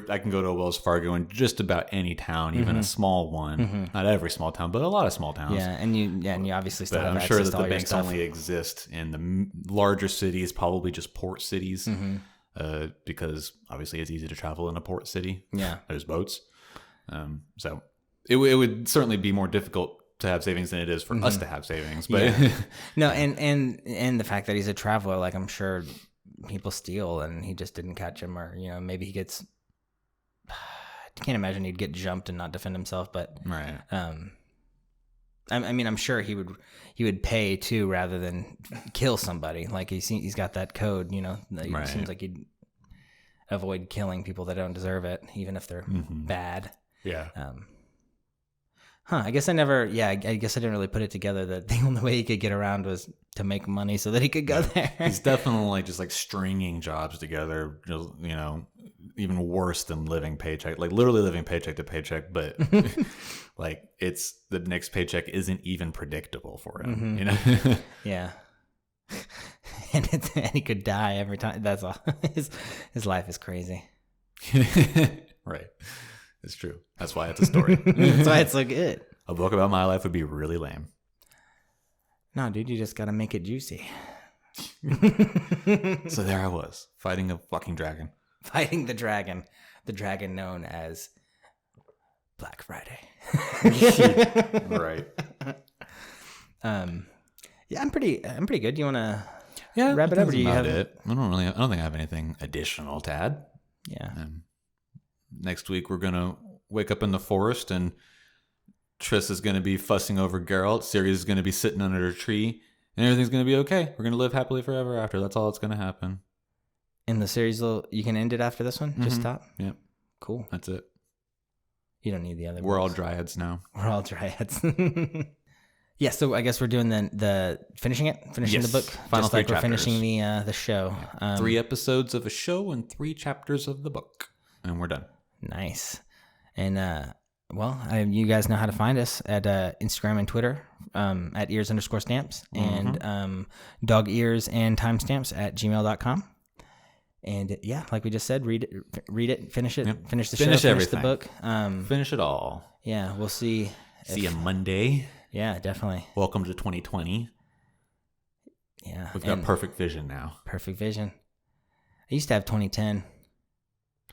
I can go to a Wells Fargo in just about any town, even a small one. Not every small town, but a lot of small towns. Yeah, and you obviously still have I'm access sure that to all the your banks stuff. only exist in the larger cities, probably just port cities, because obviously it's easy to travel in a port city. Yeah. There's boats. So it would certainly be more difficult to have savings than it is for us to have savings, but no, and the fact that he's a traveler, like I'm sure people steal and he just didn't catch him, or you know, maybe he gets. I can't imagine he'd get jumped and not defend himself, but right. I mean, I'm sure he would pay too rather than kill somebody. Like he's got that code, you know. It seems like he'd avoid killing people that don't deserve it, even if they're bad. Yeah. I guess I didn't really put it together that the only way he could get around was to make money so that he could go there. He's definitely just like stringing jobs together, you know, even worse than living paycheck, like literally living paycheck to paycheck, but like it's the next paycheck isn't even predictable for him, you know? Yeah. And he could die every time. That's all. His life is crazy. Right. It's true. That's why it's a story. That's why it's so good. A book about my life would be really lame. No, dude, you just got to make it juicy. So there I was, fighting a fucking dragon. Fighting the dragon known as Black Friday. Right. Yeah, I'm pretty good. Do you want to wrap it up? Or do you have it? I don't think I have anything additional to add. Yeah. Next week we're gonna wake up in the forest and Triss is gonna be fussing over Geralt. Ciri is gonna be sitting under a tree, and everything's gonna be okay. We're gonna live happily forever after. That's all that's gonna happen. In the series, you can end it after this one. Just stop. Yep. Cool. That's it. You don't need the other. We're all dryads now. We're all dryads. Yeah. So I guess we're doing the finishing the book. Final just 3 like chapters. We're finishing the show. 3 episodes of a show and 3 chapters of the book, and we're done. Nice. And you guys know how to find us at Instagram and Twitter at ears_stamps and dog ears and timestamps at gmail.com. And yeah, like we just said, read it, finish it, finish the show, finish everything. the book. Finish it all. Yeah, we'll see. See you Monday. Yeah, definitely. Welcome to 2020. Yeah. We've got perfect vision now. Perfect vision. I used to have 2010.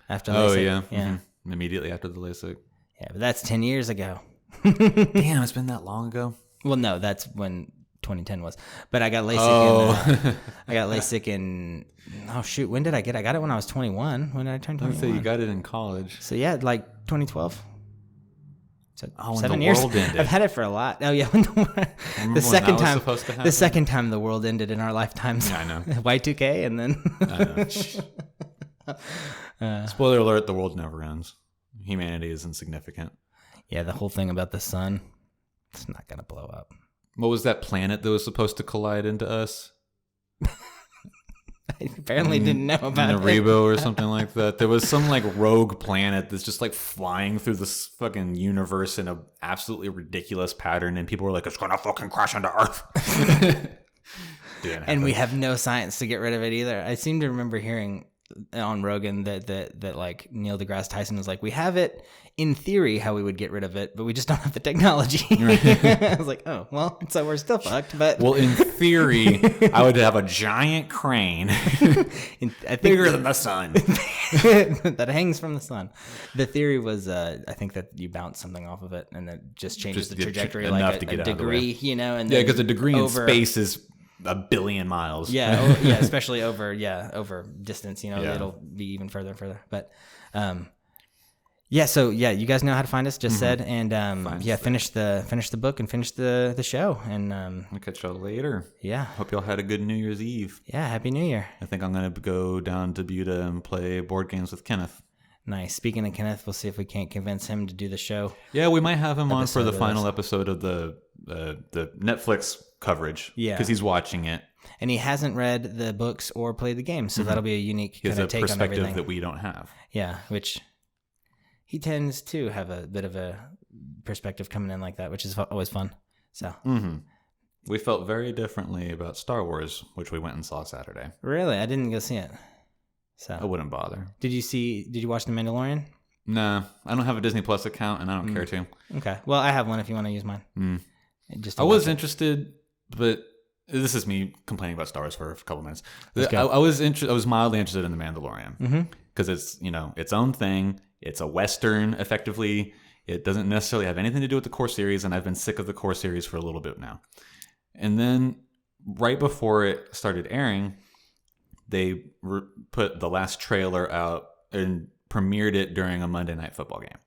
After LASIK. Oh, yeah. Yeah. Mm-hmm. Immediately after the LASIK. Yeah, but that's 10 years ago. Damn, it's been that long ago. Well, no, that's when 2010 was. But I got LASIK in oh shoot, when did I get it? I got it when I was 21. When did I turn 21? So you got it in college. So yeah, like 2012. So when 7 the years. world ended. I've had it for a lot. Oh yeah, the second time the world ended in our lifetimes. Yeah, I know. Y2K, and then. I know. Spoiler alert: the world never ends. Humanity is insignificant. Yeah, the whole thing about the sun, it's not gonna blow up. What was that planet that was supposed to collide into us? I apparently didn't know about it. Rebo or something like that. There was some like rogue planet that's just like flying through this fucking universe in a absolutely ridiculous pattern, and people were like, "It's gonna fucking crash into Earth." And we have no science to get rid of it either. I seem to remember hearing on Rogan that like Neil deGrasse Tyson was like, we have it in theory how we would get rid of it, but we just don't have the technology. Right. I was like, oh, well, so we're still fucked. But well, in theory, I would have a giant crane bigger than the sun that hangs from the sun. The theory was, I think that you bounce something off of it and that just changes the trajectory like a degree, you know? And because a degree in space is a billion miles. Yeah, especially over distance, you know, it'll be even further and further. But so you guys know how to find us, just said, and finish the book and finish the show, and I'll catch y'all later. Yeah. Hope y'all had a good New Year's Eve. Yeah, Happy New Year. I think I'm gonna go down to Buda and play board games with Kenneth. Nice. Speaking of Kenneth, we'll see if we can't convince him to do the show. Yeah, we might have him on for the final episode of the Netflix coverage. Yeah, because he's watching it, and he hasn't read the books or played the game, so that'll be a unique kind of take on everything. Perspective that we don't have. Yeah, which he tends to have a bit of a perspective coming in like that, which is always fun. So we felt very differently about Star Wars, which we went and saw Saturday. Really, I didn't go see it. So I wouldn't bother. Did you watch The Mandalorian? No, I don't have a Disney Plus account, and I don't care to. Okay, well, I have one if you want to use mine. I was interested, but this is me complaining about Star Wars for a couple minutes. I was mildly interested in The Mandalorian because it's its own thing. It's a Western, effectively. It doesn't necessarily have anything to do with the core series, and I've been sick of the core series for a little bit now. And then right before it started airing, they put the last trailer out and premiered it during a Monday Night Football game.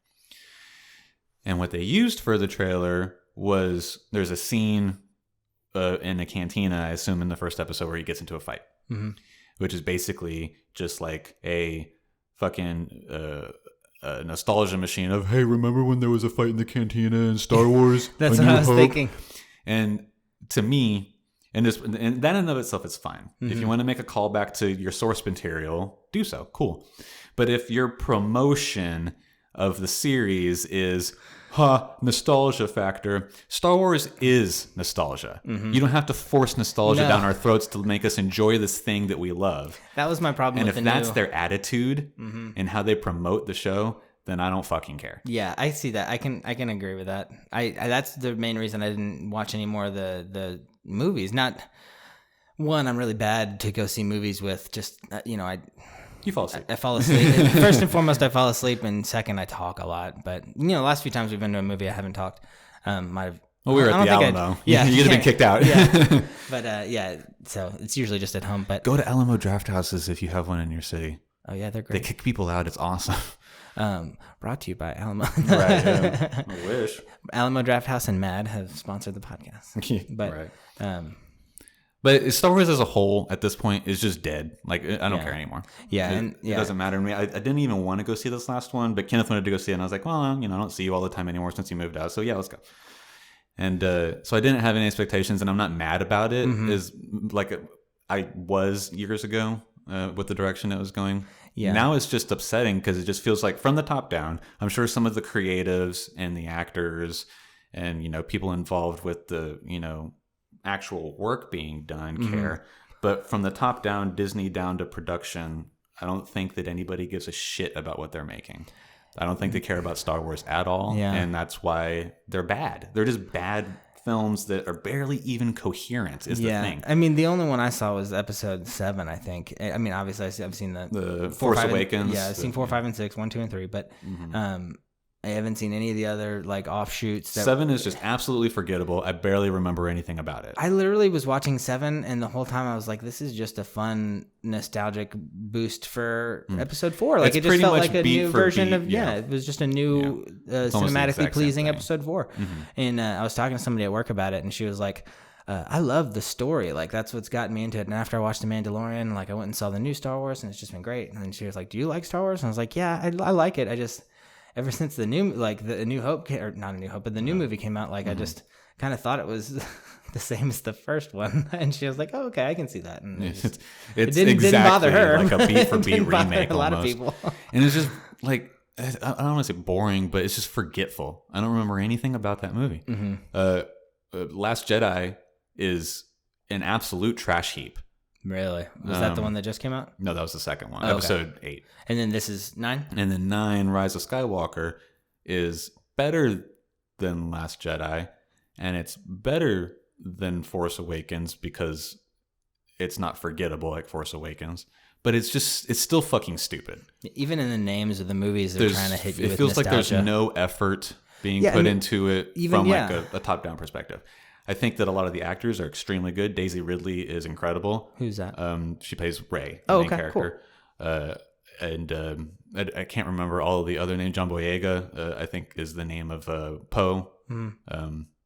And what they used for the trailer was there's a scene in a cantina, I assume in the first episode, where he gets into a fight, which is basically just like a fucking nostalgia machine of, hey, remember when there was a fight in the cantina in Star Wars? That's what I was thinking. And to me, and that in and of itself is fine. If you want to make a callback to your source material, do so. Cool. But if your promotion of the series is nostalgia factor, Star Wars is nostalgia. You don't have to force nostalgia down our throats to make us enjoy this thing that we love. That was my problem. And if that's their attitude and how they promote the show, then I don't fucking care. Yeah, I see that. I can agree with that. I that's the main reason I didn't watch any more of the movies. Not one, I'm really bad to go see movies with. Just you fall asleep. I fall asleep. First and foremost, I fall asleep, and second, I talk a lot. But the last few times we've been to a movie, I haven't talked. We were at the Alamo. Yeah, you could have been kicked out. Yeah. But so it's usually just at home. But go to Alamo Draft Houses if you have one in your city. Oh yeah, they're great. They kick people out. It's awesome. Brought to you by Alamo. Right. Yeah. I wish. Alamo Draft House and Mad have sponsored the podcast. But right. But Star Wars as a whole at this point is just dead. Like, I don't care anymore. Yeah, it doesn't matter to me. I didn't even want to go see this last one, but Kenneth wanted to go see it, and I was like, well, I don't see you all the time anymore since you moved out, so yeah, let's go. And so I didn't have any expectations, and I'm not mad about it. Is like I was years ago with the direction it was going. Yeah. Now it's just upsetting because it just feels like from the top down. I'm sure some of the creatives and the actors and people involved with the actual work being done care, but from the top down, Disney down to production, I don't think that anybody gives a shit about what they're making. I don't think they care about Star Wars at all, and that's why they're bad. They're just bad films that are barely even coherent is the thing. I mean, the only one I saw was episode 7, I think. I mean, obviously I've seen the Force Awakens. I've seen 4, 5, and 6, 1, 2, and 3, but I haven't seen any of the other like offshoots. 7 is just absolutely forgettable. I barely remember anything about it. I literally was watching 7, and the whole time I was like, "This is just a fun, nostalgic boost for episode 4." Like It's it just pretty felt much like a beat new for version beat, of it was just a new almost the cinematically exact same pleasing thing. episode 4. And I was talking to somebody at work about it, and she was like, I love the story. Like that's what's gotten me into it. And after I watched The Mandalorian, like I went and saw the new Star Wars, and it's just been great. And then she was like, "Do you like Star Wars?" And I was like, "Yeah, I like it. I just ever since the new the New Hope or not A New Hope, but the new movie came out, like I just kind of thought it was the same as the first one." And she was like, "Oh, okay, I can see that." And It's didn't bother her. like a beat for beat Didn't bother remake a lot of almost. people. And it's just like, I don't want to say boring, but it's just forgetful. I don't remember anything about that movie. Last Jedi is an absolute trash heap. Really? Was that the one that just came out? No, that was the second one, Okay. episode 8. And then this is 9? And then 9, Rise of Skywalker, is better than Last Jedi, and it's better than Force Awakens because it's not forgettable like Force Awakens. But it's still fucking stupid. Even in the names of the movies, they're trying to hit you with It feels nostalgia. like there's no effort being put into it from like a top-down perspective. I think that a lot of the actors are extremely good. Daisy Ridley is incredible. Who's that? She plays Rey, the main character. Cool. I can't remember all of the other names. John Boyega, I think, is the name of Poe,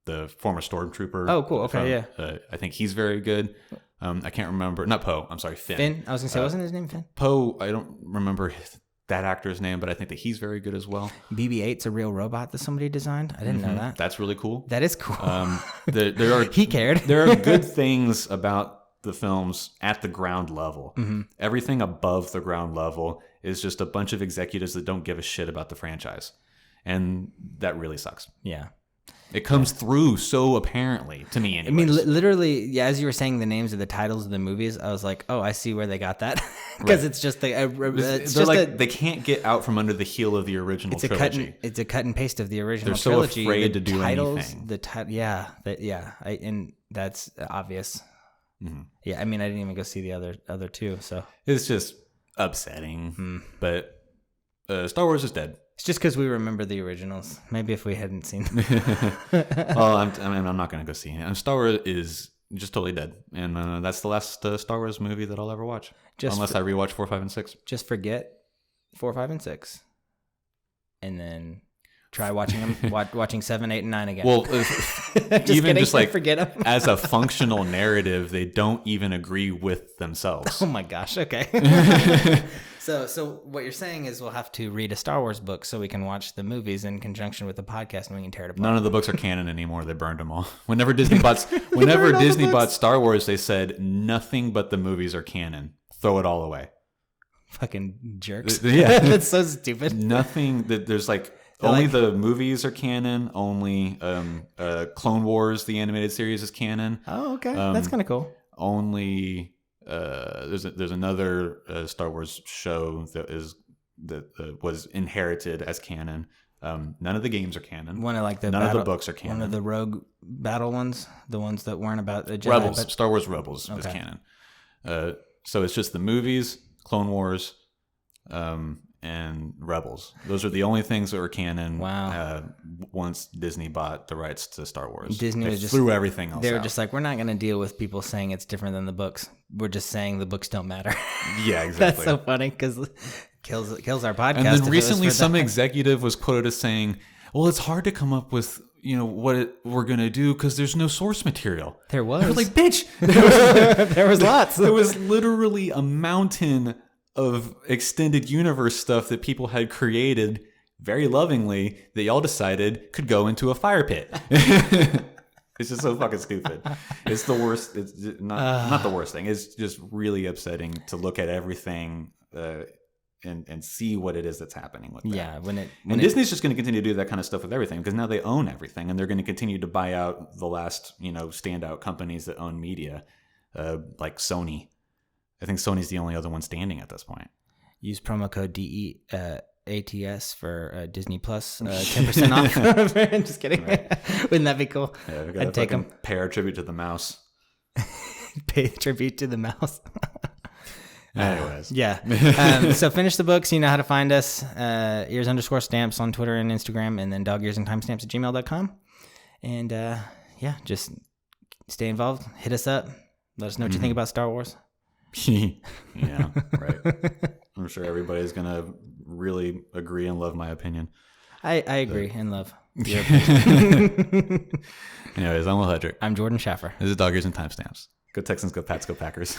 the former stormtrooper. Oh, cool. Okay, yeah. I think he's very good. I can't remember. Not Poe. I'm sorry, Finn. Finn? I was going to say, wasn't his name Finn? Poe, I don't remember that actor's name, but I think that he's very good as well. BB-8's a real robot that somebody designed. I didn't know that. That's really cool. That is cool. There are He cared. There are good things about the films at the ground level. Everything above the ground level is just a bunch of executives that don't give a shit about the franchise, and that really sucks. Yeah. It comes through so apparently to me. Anyways. I mean, literally, yeah. As you were saying the names of the titles of the movies, I was like, "Oh, I see where they got that," because it's just they can't get out from under the heel of the original trilogy. It's a cut and paste of the original They're so trilogy. afraid to do anything. And that's obvious. Yeah, I mean, I didn't even go see the other two, so it's just upsetting. But Star Wars is dead. It's just because we remember the originals. Maybe if we hadn't seen them. Well, I'm not going to go see it. Star Wars is just totally dead. And that's the last Star Wars movie that I'll ever watch. Unless I rewatch 4, 5, and 6. Just forget 4, 5, and 6. And then try watching them, watching 7, 8, and 9 again. Well, even just like forget them. As a functional narrative, they don't even agree with themselves. Oh my gosh. Okay. So what you're saying is we'll have to read a Star Wars book so we can watch the movies in conjunction with the podcast and we can tear it apart. None of the books are canon anymore. They burned them all. Whenever Disney bought Star Wars, they said nothing but the movies are canon. Throw it all away. Fucking jerks. Yeah. That's so stupid. Nothing that there's like only the movies are canon. Only Clone Wars, the animated series, is canon. Oh, okay. That's kind of cool. Only there's another Star Wars show that was inherited as canon. None of the games are canon. One of like none of the books are canon. One of the rogue battle ones, the ones that weren't about the Jedi. Rebels. Star Wars Rebels is canon. So it's just the movies, Clone Wars, and Rebels. Those are the only things that were canon. Wow. Once Disney bought the rights to Star Wars, Disney they threw everything else. They were out. just like, we're not going to deal with people saying it's different than the books. We're just saying the books don't matter. Yeah, exactly. That's so funny because kills our podcast. And then recently, some executive was quoted as saying, "Well, it's hard to come up with." What we're gonna do because there's no source material. There was. I was like, bitch. There was lots. There was literally a mountain of extended universe stuff that people had created very lovingly that y'all decided could go into a fire pit. It's just so fucking stupid. It's the worst. It's not the worst thing. It's just really upsetting to look at everything and see what it is that's happening with that. Yeah, and Disney's just going to continue to do that kind of stuff with everything because now they own everything and they're going to continue to buy out the last standout companies that own media, like Sony. I think Sony's the only other one standing at this point. Use promo code ATS for Disney Plus 10% off. Just kidding. Right. Wouldn't that be cool? Yeah, I'd take them. Pay our tribute to the mouse. Pay tribute to the mouse. Anyways. Yeah. So finish the books. You know how to find us. Ears_stamps on Twitter and Instagram, and then dogearsandtimestamps@gmail.com. And just stay involved. Hit us up. Let us know what you think about Star Wars. Yeah, right. I'm sure everybody's going to really agree and love my opinion. I agree and love your opinion. Anyways, I'm Will Hedrick. I'm Jordan Schaffer. This is Dog Ears and Timestamps. Go Texans, go Pats, go Packers.